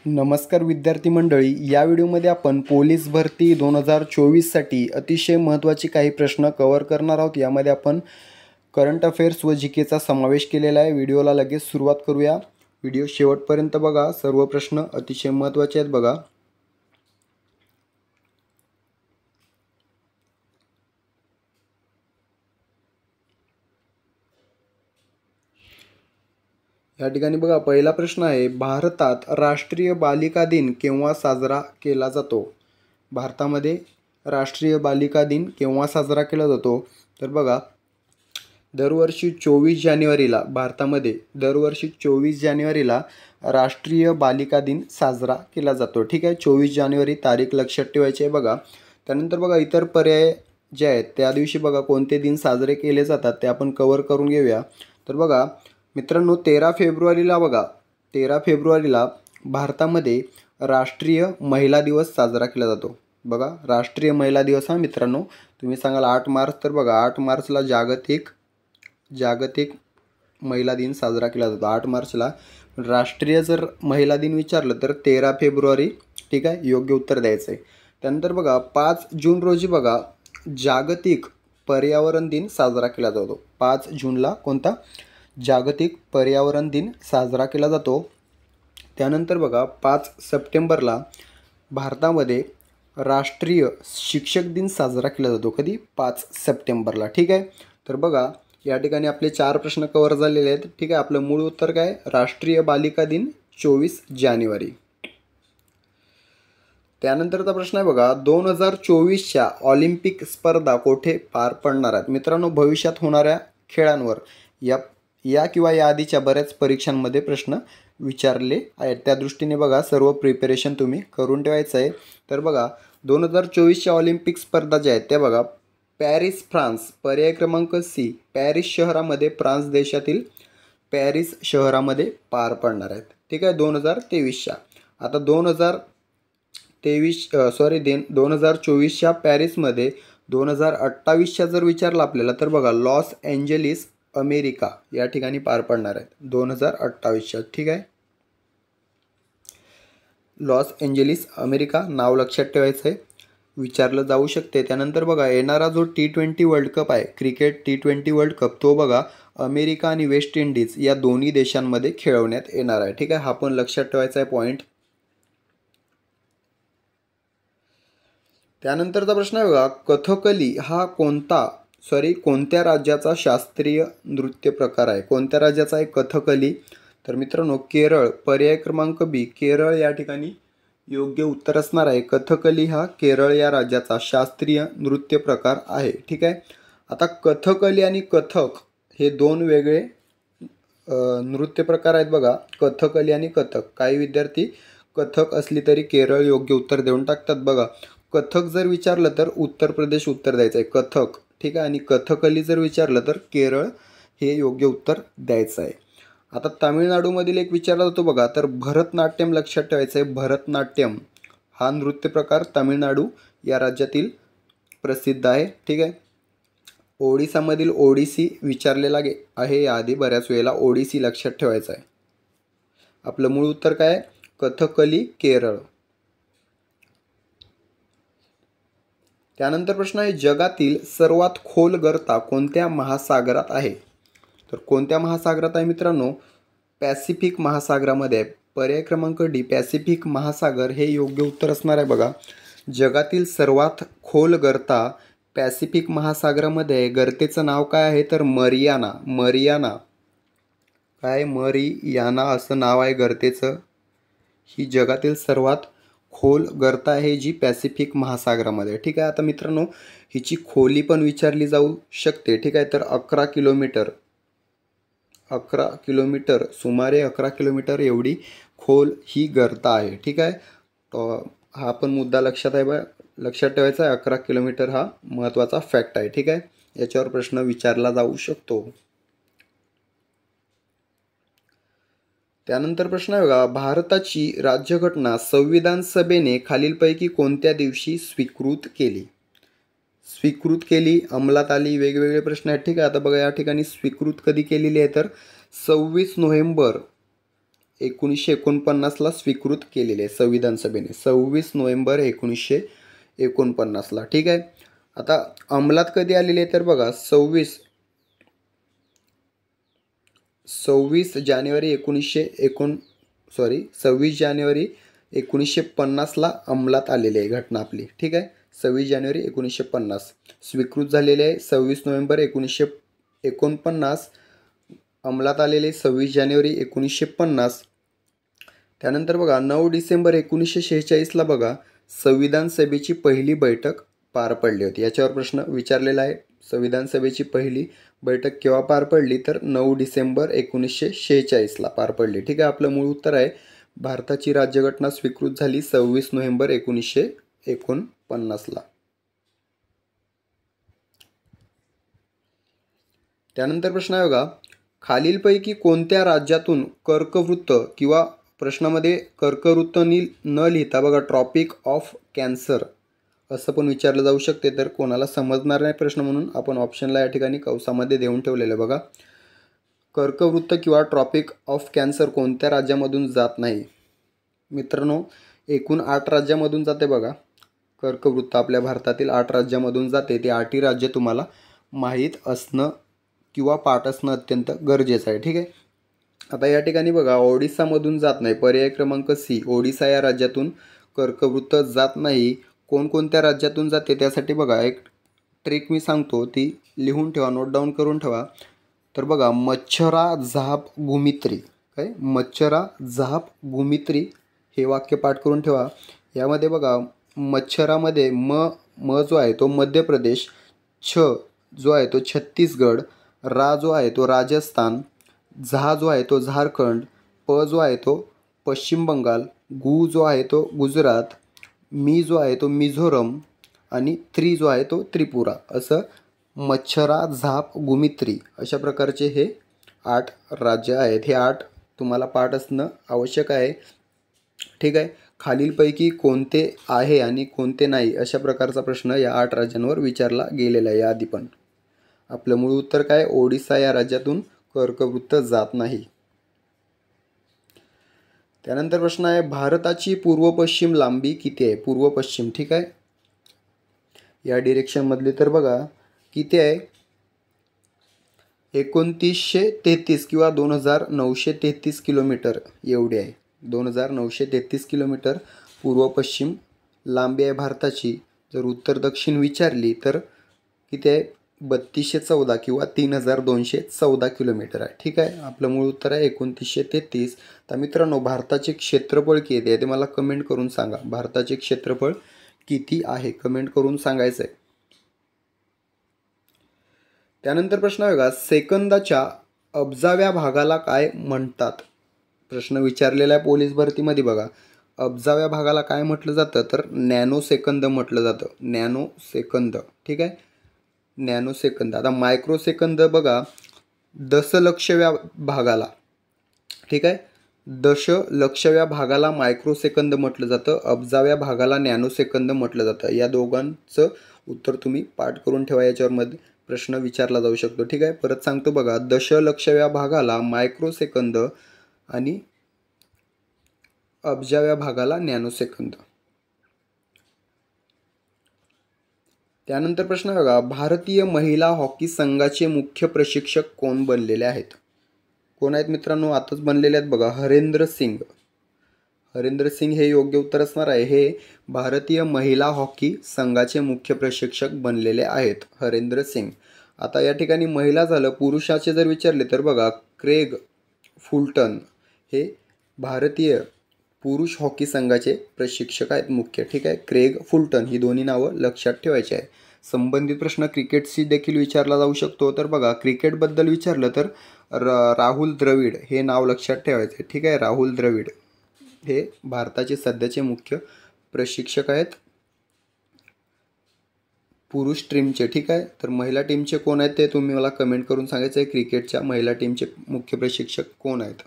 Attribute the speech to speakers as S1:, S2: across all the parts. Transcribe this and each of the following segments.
S1: नमस्कार विद्यार्थी मंडळी, या व्हिडिओमध्ये आपण पोलीस भरती 2024साठी अतिशय महत्त्वाचे काही प्रश्न कव्हर करणार आहोत। यामध्ये आपण करंट अफेअर्स व जीकेचा समावेश केलेला आहे। व्हिडिओला लगेच सुरुवात करूया। व्हिडिओ शेवटपर्यंत बघा, सर्व प्रश्न अतिशय महत्त्वाचे आहेत बघा। या ठिकाणी बघा, पहिला प्रश्न आहे, भारतात राष्ट्रीय बालिका दिन केव्हा साजरा केला जातो? भारतामध्ये राष्ट्रीय बालिका दिन केव्हा साजरा केला जातो? तर बघा, दरवर्षी 24 जानेवारीला भारतामध्ये दरवर्षी 24 जानेवारीला राष्ट्रीय बालिका दिन साजरा केला जातो। ठीक आहे, 24 जानेवारी तारीख लक्षात ठेवायची आहे बघा। त्यानंतर बघा, इतर पर्याय जे आहेत त्या दिवशी बघा कोणते दिन साजरे केले जातात ते आपण कव्हर करून घेऊया। तर बघा मित्रांनो, 13 फेब्रुवारीला बघा, 13 फेब्रुवारीला भारतामध्ये राष्ट्रीय महिला दिवस साजरा केला जातो। बघा, राष्ट्रीय महिला दिवस हा मित्रांनो, तुम्ही सांगाल 8 मार्च, तर बघा 8 मार्चला जागतिक महिला दिन साजरा केला जातो 8 मार्चला। राष्ट्रीय जर महिला दिन विचारलं तर 13 फेब्रुवारी, ठीक आहे, योग्य उत्तर द्यायचं आहे। त्यानंतर बघा 5 जून रोजी बघा जागतिक पर्यावरण दिन साजरा केला जातो। 5 जूनला कोणता जागतिक पर्यावरण दिन साजरा केला जातो। त्यानंतर बघा 5 सप्टेंबरला भारतामध्ये राष्ट्रीय शिक्षक दिन साजरा केला जातो। कधी? 5 सप्टेंबरला। ठीक आहे, तर बघा या ठिकाणी आपले 4 प्रश्न कव्हर झालेले आहेत। ठीक आहे, आपलं मूळ उत्तर काय? राष्ट्रीय बालिका दिन 24 जानेवारी। त्यानंतरचा प्रश्न आहे बघा, 2024च्या ऑलिम्पिक स्पर्धा कोठे पार पडणार आहेत? मित्रांनो, भविष्यात होणाऱ्या खेळांवर या किंवा या आधीच्या बऱ्याच परीक्षांमध्ये प्रश्न विचारले आहेत। त्या दृष्टीने बघा सर्व प्रिपरेशन तुम्ही करून ठेवायचं आहे। तर बघा 2024च्या ऑलिम्पिक स्पर्धा ज्या आहेत त्या बघा पॅरिस, फ्रान्स, पर्याय क्रमांक सी, पॅरिस शहरामध्ये, फ्रान्स देशातील पॅरिस शहरामध्ये पार पडणार आहेत। ठीक आहे, 2023च्या। आता 2024च्या पॅरिसमध्ये, 2028च्या जर विचारलं आपल्याला तर बघा लॉस एंजेलिस अमेरिका या ठिकाणी पार पडणार आहेत 2028च्या। ठीक आहे, लॉस एंजेलिस अमेरिका नाव लक्षात ठेवायचं आहे, विचारलं जाऊ शकते। त्यानंतर बघा येणारा जो T20 वर्ल्ड कप आहे, क्रिकेट T20 वर्ल्ड कप, तो बघा अमेरिका आणि वेस्ट इंडिज या दोन्ही देशांमध्ये खेळवण्यात येणार आहे। ठीक आहे, हा पण लक्षात ठेवायचा आहे पॉईंट। त्यानंतरचा प्रश्न आहे बघा, कथकली हा कोणत्या राज्याचा शास्त्रीय नृत्य प्रकार आहे? कोणत्या राज्याचा आहे कथकली? तर मित्रांनो केरळ, पर्याय क्रमांक बी, केरळ या ठिकाणी योग्य उत्तर असणार आहे। कथकली हा केरळ या राज्याचा शास्त्रीय नृत्य प्रकार आहे। ठीक आहे, आता कथकली आणि कथक हे दोन वेगळे नृत्य प्रकार आहेत बघा, कथकली आणि कथक। काही विद्यार्थी कथक असली तरी केरळ योग्य उत्तर देऊन टाकतात बघा। कथक जर विचारलं तर उत्तर प्रदेश उत्तर द्यायचं आहे, कथक। ठीक आहे, आणि कथकली जर विचारलं तर केरळ हे योग्य उत्तर द्यायचं आहे। आता तामिळनाडूमधील एक विचारला जातो बघा, तर भरतनाट्यम लक्षात ठेवायचं आहे। भरतनाट्यम हा नृत्य प्रकार तामिळनाडू या राज्यातील प्रसिद्ध आहे। ठीक आहे, ओडिसामधील ओडिसी विचारलेला आहे याआधी बऱ्याच वेळेला, ओडिसी लक्षात ठेवायचं आहे। आपलं मूळ उत्तर काय? कथकली, केरळ। त्यानंतर प्रश्न आहे, जगातील सर्वात खोल गर्ता कोणत्या महासागरात आहे? तर कोणत्या महासागरात आहे मित्रांनो? पॅसिफिक महासागरामध्ये आहे। पर्याय क्रमांक डी, पॅसिफिक महासागर हे योग्य उत्तर असणार आहे बघा। जगातील सर्वात खोल गर्ता पॅसिफिक महासागरामध्ये आहे। गर्तेचं नाव काय आहे? तर मरियाना असं नाव आहे गर्तेचं। ही जगातील सर्वात खोल गर्त आहे जी पॅसिफिक महासागरामध्ये। ठीक आहे, आता मित्रांनो हिची खोली पण विचारली जाऊ शकते। ठीक आहे, तर 11 किलोमीटर, सुमारे 11 किलोमीटर एवढी खोल ही गर्त आहे। ठीक आहे, हा पण मुद्दा लक्षात ठेवायचा आहे। 11 किलोमीटर हा महत्त्वाचा फॅक्ट आहे। ठीक आहे, याच्यावर प्रश्न विचारला जाऊ शकतो। त्यानंतर प्रश्न आहे बघा, भारताची राज्यघटना संविधान सभेने खालीलपैकी कोणत्या दिवशी स्वीकृत केली, अंमलात आली? वेगवेगळे प्रश्न आहेत। ठीक आहे, आता बघा या ठिकाणी स्वीकृत कधी केलेली आहे तर 26 नोव्हेंबर 1949ला स्वीकृत केलेले आहे संविधान सभेने, 26 नोव्हेंबर 1949ला. ठीक आहे. आता अंमलात कधी आलेले आहे तर बघा 26 जानेवारी 1950ला अंमलात आलेली आहे घटना आपली. ठीक आहे. 26 जानेवारी 1950 स्वीकृत झालेले आहे. 26 नोव्हेंबर 1949 अंमलात आलेले 26 जानेवारी 1950. त्यानंतर बघा 9 डिसेंबर 1946ला बघा संविधान सभेची पहिली बैठक पार पडली होती. याच्यावर प्रश्न विचारलेला आहे. संविधान सभेची पहिली बैठक केव्हा पार पडली तर 9 डिसेंबर 1946ला पार पडली. ठीक आहे. आपलं मूळ उत्तर आहे भारताची राज्यघटना स्वीकृत झाली 26 नोव्हेंबर 1949ला. त्यानंतर प्रश्न आहे बघा खालीलपैकी कोणत्या राज्यातून कर्कवृत्त किंवा प्रश्नामध्ये कर्कवृत्त न लिहिता बघा ट्रॉपिक ऑफ कॅन्सर असं पण विचारलं जाऊ शकते. तर कोणाला समजणार नाही प्रश्न म्हणून आपण ऑप्शनला या ठिकाणी कौसामध्ये देऊन ठेवलेलं बघा. कर्कवृत्त किंवा ट्रॉपिक ऑफ कॅन्सर कोणत्या राज्यामधून जात नाही मित्रांनो? एकूण 8 राज्यामधून जाते बघा. कर्कवृत्त आपल्या भारतातील 8 राज्यामधून जाते. ते 8ही राज्य तुम्हाला माहीत असणं किंवा पाठ असणं अत्यंत गरजेचं आहे. ठीक आहे. आता या ठिकाणी बघा ओडिसामधून जात नाही. पर्याय क्रमांक सी, ओडिसा या राज्यातून कर्कवृत्त जात नाही. कोणकोणत्या राज्यातून जाते त्यासाठी बघा एक ट्रिक मी सांगतो, ती लिहून ठेवा, नोट डाऊन करून ठेवा. तर बघा मच्छरा झाप गुमित्री, काय मच्छरा झाप गुमित्री हे वाक्य पाठ करून ठेवा. यामध्ये बघा मच्छरामध्ये म जो आहे तो मध्य प्रदेश, छ जो आहे तो छत्तीसगड, रा जो आहे तो राजस्थान, झा जो आहे तो झारखंड, प जो आहे तो पश्चिम बंगाल, गु जो आहे तो गुजरात, मी जो आहे तो मिझोरम आणि त्रि जो आहे तो त्रिपुरा. असं मच्छरा झाप गुमित्री अशा प्रकारचे हे 8 राज्य आहेत. हे 8 तुम्हाला पाठ असणं आवश्यक आहे. ठीक आहे. खालीलपैकी कोणते आहे आणि कोणते नाही अशा प्रकारचा प्रश्न या 8 राज्यांवर विचारला गेलेला आहे. याआधी पण आपलं मूळ उत्तर काय? ओडिसा या राज्यातून कर्कवृत्त जात नाही. त्यानंतर प्रश्न आहे भारताची पूर्व पश्चिम लांबी किती आहे? पूर्व पश्चिम. ठीक आहे. या डिरेक्शनमधली तर बघा किती आहे? 2933 किंवा 2933 किलोमीटर एवढी आहे. 2933 किलोमीटर पूर्व पश्चिम लांबी आहे भारताची. जर उत्तर दक्षिण विचारली तर किती आहे? 3214 किंवा 3214 किलोमीटर आहे. ठीक आहे. आपलं मूळ उत्तर आहे 2933. तर मित्रांनो भारताचे क्षेत्रफळ किती आहे ते मला कमेंट करून सांगा. भारताचे क्षेत्रफळ किती आहे कमेंट करून सांगायचं आहे. त्यानंतर प्रश्न आहे बघा सेकंदाच्या अब्जाव्या भागाला काय म्हणतात? प्रश्न विचारलेला आहे पोलीस भरतीमध्ये बघा. अब्जाव्या भागाला काय म्हटलं जातं तर नॅनो सेकंद म्हटलं जातं. Nano second. ठीक आहे. Nano second. आता मायक्रो सेकंद बघा दशलक्षव्या भागाला. ठीक आहे. दशलक्षव्या भागाला मायक्रो सेकंद म्हटलं जातं. अब्जाव्या भागाला नॅनो सेकंद म्हटलं जातं. या दोघांचं उत्तर तुम्ही पाठ करून ठेवा. याच्यावरमध्ये प्रश्न विचारला जाऊ शकतो. ठीक आहे. परत सांगतो बघा दशलक्षव्या भागाला मायक्रो सेकंद आणि अब्जाव्या भागाला नॅनो सेकंद. त्यानंतर प्रश्न बघा भारतीय महिला हॉकी संघाचे मुख्य प्रशिक्षक कोण बनलेले आहेत? कोण आहेत मित्रांनो? आताच बनलेले आहेत बघा हरेंद्र सिंग. हरेंद्र सिंग हे योग्य उत्तर असणार आहे. हे भारतीय महिला हॉकी संघाचे मुख्य प्रशिक्षक बनलेले आहेत हरेंद्र सिंग. आता या ठिकाणी महिला झालं. पुरुषाचे जर विचारले तर बघा क्रेग फुलटन हे भारतीय पुरुष हॉकी संघाचे प्रशिक्षक आहेत मुख्य. ठीक आहे. क्रेग फुलटन ही दोन्ही नावं लक्षात ठेवायची आहे. संबंधित प्रश्न क्रिकेटशी देखील विचारला जाऊ शकतो. तर बघा क्रिकेटबद्दल विचारलं तर राहुल द्रविड हे नाव लक्षात ठेवायचं आहे. ठीक आहे. राहुल द्रविड हे भारताचे सध्याचे मुख्य प्रशिक्षक आहेत पुरुष टीमचे. ठीक आहे. तर महिला टीमचे कोण आहेत ते तुम्ही मला कमेंट करून सांगायचं आहे. क्रिकेटच्या महिला टीमचे मुख्य प्रशिक्षक कोण आहेत?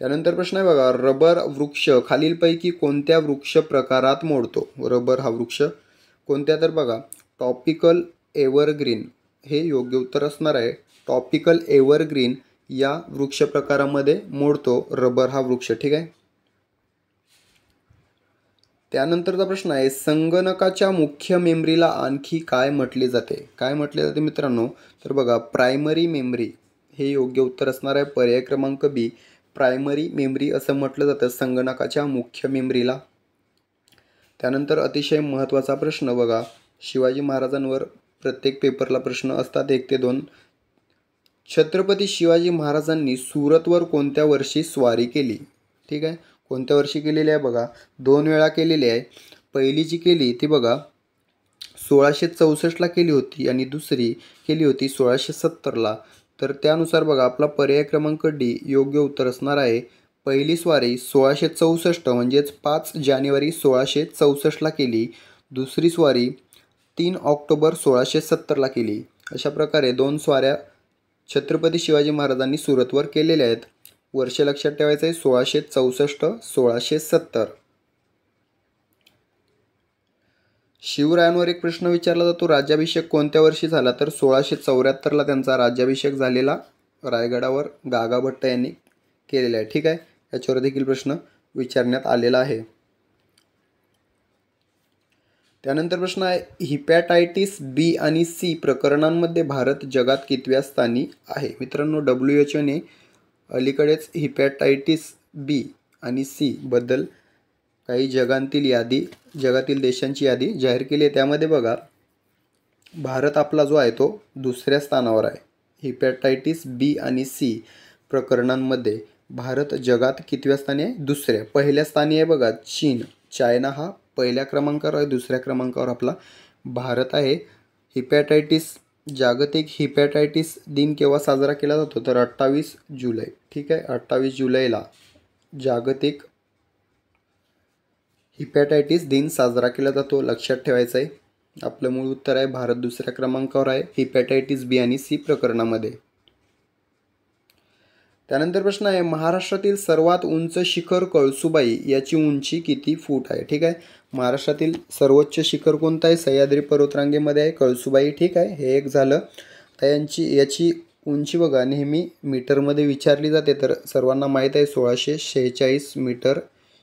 S1: त्यानंतर प्रश्न आहे बघा रबर वृक्ष खालीलपैकी कोणत्या वृक्ष प्रकारात मोडतो? रबर हा वृक्ष कोणत्या तर बघा टॉपिकल एव्हरग्रीन हे योग्य उत्तर असणार आहे. टॉपिकल एव्हरग्रीन या वृक्ष प्रकारामध्ये मोडतो रबर हा वृक्ष, ठीक आहे. त्यानंतरचा प्रश्न आहे, संगणकाच्या मुख्य मेमरीला आणखी काय म्हटले जाते? काय म्हटले जाते मित्रांनो? तर बघा, प्रायमरी मेमरी हे योग्य उत्तर असणार आहे. पर्याय क्रमांक बी, प्रायमरी मेमरी असं म्हटलं जातं संगणकाच्या मुख्य मेमरीला. त्यानंतर अतिशय महत्त्वाचा प्रश्न बघा, शिवाजी महाराजांवर प्रत्येक पेपरला प्रश्न असतात 1 ते 2. छत्रपती शिवाजी महाराजांनी सुरतवर कोणत्या वर्षी स्वारी केली? ठीक आहे, कोणत्या वर्षी केलेली आहे बघा, 2 वेळा केलेली आहे. पहिली जी केली ती बघा 1664ला केली होती आणि दुसरी केली होती 1670ला. तर त्यानुसार बघा आपला पर्याय क्रमांक डी योग्य उत्तर असणार आहे. पहिली स्वारी 1664 म्हणजेच 5 जानेवारी 1664ला केली. दुसरी स्वारी 3 ऑक्टोबर 1670ला केली. अशा प्रकारे 2 स्वाऱ्या छत्रपती शिवाजी महाराजांनी सुरतवर केलेल्या आहेत. वर्ष लक्षात ठेवायचं आहे 1664 1670. शिवरायांवर एक प्रश्न विचारला जातो, राज्याभिषेक कोणत्या वर्षी झाला? तर 1674ला त्यांचा राज्याभिषेक झालेला रायगडावर गागाभट्ट यांनी केलेला आहे, ठीक आहे. याच्यावर देखील प्रश्न विचारण्यात आलेला आहे. त्यानंतर प्रश्न आहे, हिपॅटायटिस बी आणि सी प्रकरणांमध्ये भारत जगात कितव्या स्थानी आहे? मित्रांनो, WHO अलीकडेच हिपॅटायटिस बी आणि सी बद्दल काही जगातील देशांची यादी जाहीर केली आहे. त्यामध्ये बघा भारत आपला जो आहे तो 2ऱ्या स्थानावर आहे. हिपॅटायटिस बी आणि सी प्रकरणांमध्ये भारत जगात कितव्या स्थानी आहे? 2ऱ्या. पहिल्या स्थानी आहे बघा चीन, चायना हा पहिल्या क्रमांकावर आहे. 2ऱ्या क्रमांकावर आपला भारत आहे. जागतिक हिपॅटायटिस दिन केव्हा साजरा केला जातो? तर 28 जुलै, ठीक आहे. 28 जुलैला जागतिक हिपॅटायटिस दिन साजरा केला जातो, लक्षात ठेवायचं आहे. आपलं मूळ उत्तर आहे भारत 2ऱ्या क्रमांकावर आहे हिपॅटायटिस बी आणि सी प्रकरणामध्ये. त्यानंतर प्रश्न आहे, महाराष्ट्रातील सर्वात उंच शिखर कळसुबाई याची उंची किती फूट आहे? ठीक आहे, महाराष्ट्रातील सर्वोच्च शिखर कोणतं आहे? सह्याद्री पर्वतरांगेमध्ये आहे कळसुबाई, ठीक आहे. हे एक झालं. तर याची उंची बघा नेहमी मीटरमध्ये विचारली जाते, तर सर्वांना माहीत आहे 1646 मीटर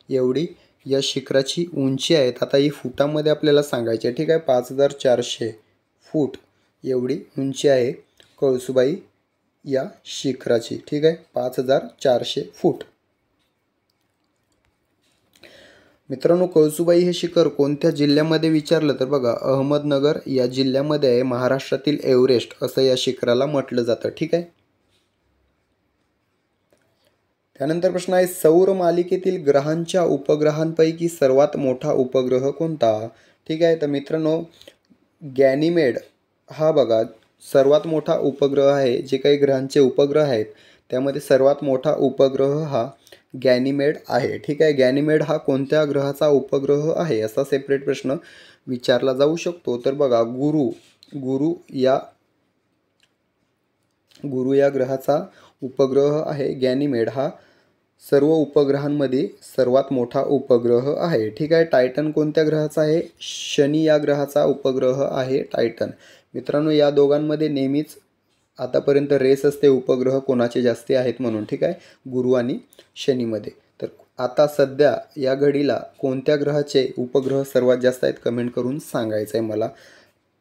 S1: एवढी या शिखराची उंची आहे. आता ही फुटामध्ये आपल्याला सांगायची आहे, ठीक आहे. 5400 फूट एवढी उंची आहे कळसुबाई या शिखराची, ठीक आहे. 5400 फूट. मित्रांनो, कळसुबाई हे शिखर कोणत्या जिल्ह्यामध्ये विचारलं तर बघा अहमदनगर या जिल्ह्यामध्ये आहे. महाराष्ट्रातील एव्हरेस्ट असं या शिखराला म्हटलं जातं, ठीक आहे. त्यानंतर प्रश्न आहे, सौर मालिकेतील ग्रहांच्या उपग्रहांपैकी सर्वात मोठा उपग्रह कोणता? ठीक आहे. तर मित्रांनो, गॅनिमेड हा बघा सर्वात मोठा उपग्रह आहे. जे काही ग्रहांचे उपग्रह आहेत त्यामध्ये सर्वात मोठा उपग्रह हा गॅनिमेड आहे, ठीक आहे. गॅनिमेड हा कोणत्या ग्रहाचा उपग्रह आहे असा सेपरेट प्रश्न विचारला जाऊ शकतो. तर बघा गुरु या ग्रहाचा उपग्रह आहे. गॅनिमेड हा सर्व उपग्रहांमध्ये सर्वात मोठा उपग्रह आहे, ठीक आहे. टायटन कोणत्या ग्रहाचा आहे? शनी या ग्रहाचा उपग्रह आहे टायटन. मित्रांनो, या दोघांमध्ये नेहमीच आतापर्यंत रेस असते उपग्रह कोणाचे जास्ती आहेत म्हणून, ठीक आहे, गुरु आणि शनीमध्ये. तर आता सध्या या घडीला कोणत्या ग्रहाचे उपग्रह सर्वात जास्त आहेत कमेंट करून सांगायचं आहे मला.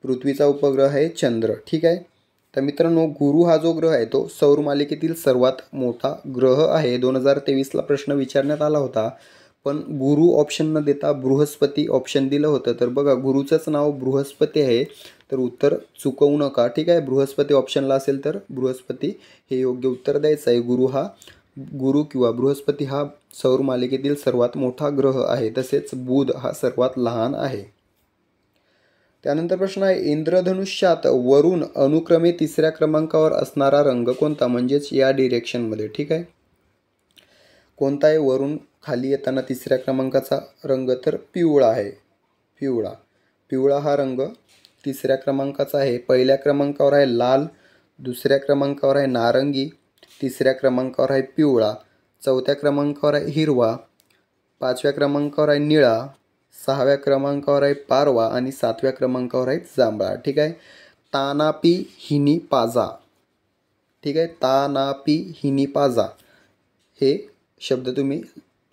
S1: पृथ्वीचा उपग्रह आहे चंद्र, ठीक आहे. तर मित्रांनो, गुरु हा जो ग्रह आहे तो सौर मालिकेतील सर्वात मोठा ग्रह आहे. 2023ला प्रश्न विचारण्यात आला होता, पण गुरु ऑप्शन न देता बृहस्पती ऑप्शन दिलं होतं. तर बघा गुरुचंच नाव बृहस्पती आहे, तर उत्तर चुकवू नका, ठीक आहे. बृहस्पती ऑप्शनला असेल तर बृहस्पती हे योग्य उत्तर द्यायचं आहे. गुरु किंवा बृहस्पती हा सौर मालिकेतील सर्वात मोठा ग्रह आहे. तसेच बुध हा सर्वात लहान आहे. त्यानंतर प्रश्न आहे, इंद्रधनुष्यात वरून अनुक्रमे 3ऱ्या क्रमांकावर असणारा रंग कोणता? म्हणजेच या डिरेक्शनमध्ये, ठीक आहे. कोणता आहे वरून खाली येताना 3ऱ्या क्रमांकाचा रंग? तर पिवळा आहे. पिवळा हा रंग 3ऱ्या क्रमांकाचा आहे. पहिल्या क्रमांकावर आहे लाल, 2ऱ्या क्रमांकावर आहे नारंगी, 3ऱ्या क्रमांकावर आहे पिवळा, 4थ्या क्रमांकावर आहे हिरवा, 5व्या क्रमांकावर आहे निळा, 6व्या क्रमांकावर आहे पारवा आणि 7व्या क्रमांकावर आहे जांभळा, ठीक आहे. तानापी हिनी पाजा ठीक आहे. तानापी हिनिपाजा हे शब्द तुम्ही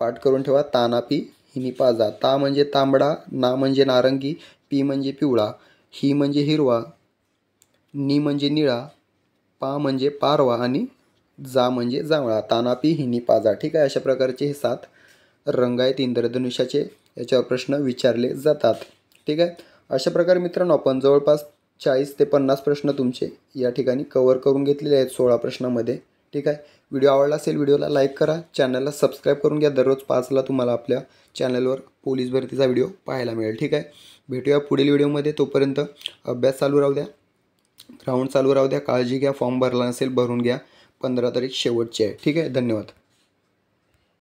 S1: पाठ करून ठेवा. तानापी हिनिपाजा. ता म्हणजे तांबडा, ना म्हणजे नारंगी, पी म्हणजे पिवळा, ही म्हणजे हिरवा, नी म्हणजे निळा, पा म्हणजे पारवा आणि जा म्हणजे जांभळा. तानापी हिनिपाजा. ठीक आहे. अशा प्रकारचे हे 7 रंग आहेत इंद्रधनुष्याचे. याच्यावर प्रश्न विचारले जातात. ठीक आहे. अशा प्रकारे मित्रांनो आपण जवळपास 40 ते 50 प्रश्न तुमचे या ठिकाणी कव्हर करून घेतलेले आहेत 16 प्रश्नामध्ये. ठीक आहे. व्हिडिओ आवडला असेल व्हिडिओला लाईक करा, चॅनलला सबस्क्राईब करून घ्या. दररोज 5ला तुम्हाला आपल्या चॅनलवर पोलीस भरतीचा व्हिडिओ पाहायला मिळेल. ठीक आहे. भेटूया पुढील व्हिडिओमध्ये. तोपर्यंत अभ्यास चालू राहू द्या, ग्राउंड चालू राहू द्या. काळजी घ्या. फॉर्म भरला नसेल भरून घ्या. 15 तारीख शेवटची आहे. ठीक आहे. धन्यवाद.